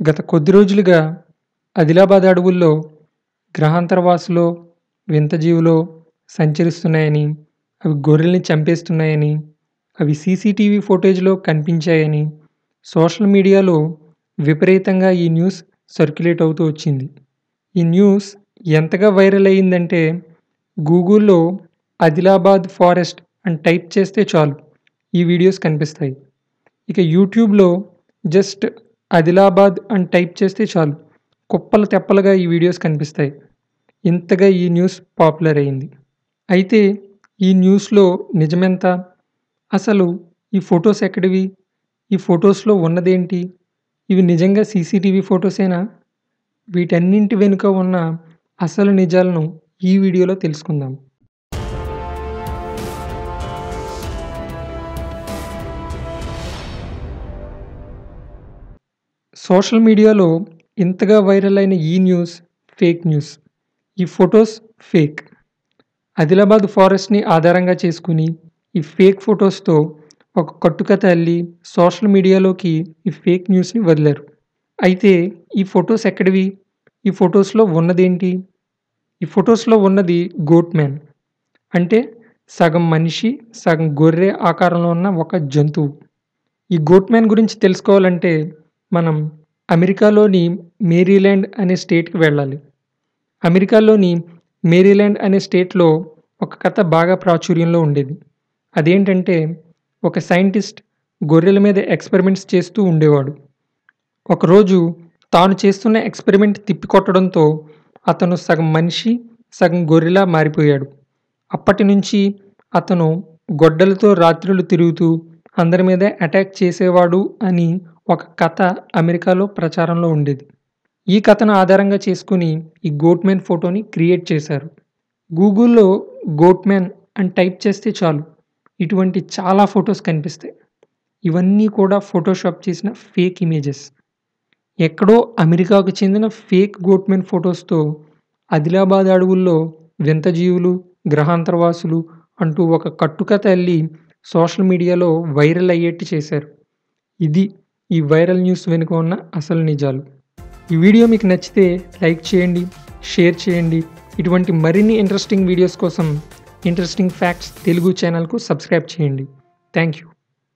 గత కొద్ది రోజులుగా ఆదిలాబాద్ అడవుల్లో గ్రహాంతరవాసులో, వింత జీవులో సంచరిస్తున్నాయని, అవి గొర్రెల్ని చంపేస్తున్నాయని, అవి సీసీటీవీ ఫుటేజ్‌లో కనిపించాయని, సోషల్ మీడియాలో విపరీతంగా ఈ న్యూస్ సర్క్యులేట్ అవుతూ వచ్చింది. ఈ న్యూస్ ఎంతగా వైరల్ అయిందంటే, గూగుల్‌లో ఆదిలాబాద్ ఫారెస్ట్ అని టైప్ చేస్తే చాలు ఈ వీడియోస్ కనిపిస్తాయి. ఇక యూట్యూబ్‌లో జస్ట్ ఆదిలాబాద్ అని టైప్ చేస్తే చాలు కుప్పలు తెప్పలుగా ఈ వీడియోస్ కనిపిస్తాయి. ఇంతగా ఈ న్యూస్ పాపులర్ అయింది. అయితే ఈ న్యూస్‌లో నిజమెంత? అసలు ఈ ఫోటోస్ ఎక్కడివి? ఈ ఫోటోస్‌లో ఉన్నదేంటి? ఇవి నిజంగా సీసీటీవీ ఫోటోసేనా? వీటన్నింటి వెనుక ఉన్న అసలు నిజాలను ఈ వీడియోలో తెలుసుకుందాం. సోషల్ మీడియాలో ఇంతగా వైరల్ అయిన ఈ న్యూస్ ఫేక్ న్యూస్. ఈ ఫోటోస్ ఫేక్. ఆదిలాబాద్ ఫారెస్ట్‌ని ఆధారంగా చేసుకుని ఈ ఫేక్ ఫోటోస్‌తో ఒక కట్టుకథ అల్లి సోషల్ మీడియాలోకి ఈ ఫేక్ న్యూస్‌ని వదిలారు. అయితే ఈ ఫోటోస్ ఎక్కడివి? ఈ ఫోటోస్‌లో ఉన్నదేంటి? ఈ ఫోటోస్‌లో ఉన్నది గోట్ మ్యాన్. అంటే సగం మనిషి, సగం గొర్రె ఆకారంలో ఉన్న ఒక జంతువు. ఈ గోట్ మ్యాన్ గురించి తెలుసుకోవాలంటే మనం అమెరికాలోని మేరీల్యాండ్ అనే స్టేట్‌కి వెళ్ళాలి. అమెరికాలోని మేరీల్యాండ్ అనే స్టేట్‌లో ఒక కథ బాగా ప్రాచుర్యంలో ఉండేది. అదేంటంటే ఒక సైంటిస్ట్ గొర్రెల మీద ఎక్స్‌పెరిమెంట్స్ చేస్తూ ఉండేవాడు. ఒకరోజు తాను చేస్తున్న ఎక్స్‌పెరిమెంట్ తిప్పికొట్టడంతో అతను సగం మనిషి, సగం గొర్రెలా మారిపోయాడు. అప్పటినుంచి అతను గొడ్డలితో రాత్రులు తిరుగుతూ అందరి మీద అటాక్ చేసేవాడు అని ఒక కథ అమెరికాలో ప్రచారంలో ఉండేది. ఈ కథను ఆధారంగా చేసుకొని ఈ గోట్ మ్యాన్ ఫోటోని క్రియేట్ చేశారు. గూగుల్‌లో గోట్ మ్యాన్ అని టైప్ చేస్తే చాలు ఇటువంటి చాలా ఫోటోస్ కనిపిస్తాయి. ఇవన్నీ కూడా ఫోటోషాప్ చేసిన ఫేక్ ఇమేజెస్. ఎక్కడో అమెరికాకు చెందిన ఫేక్ గోట్ మ్యాన్ ఫోటోస్‌తో ఆదిలాబాద్ అడవుల్లో వింత జీవులు, గ్రహాంతరవాసులు అంటూ ఒక కట్టుకథ అల్లి సోషల్ మీడియాలో వైరల్ అయ్యేట్టు చేశారు. ఇది ఈ వైరల్ న్యూస్ వెనుక ఉన్న అసలు నిజాలు. ఈ వీడియో మీకు నచ్చితే లైక్ చేయండి, షేర్ చేయండి. ఇటువంటి మరిన్ని ఇంట్రెస్టింగ్ వీడియోస్ కోసం ఇంట్రెస్టింగ్ ఫ్యాక్ట్స్ తెలుగు ఛానల్‌కు సబ్స్క్రైబ్ చేయండి. Thank you.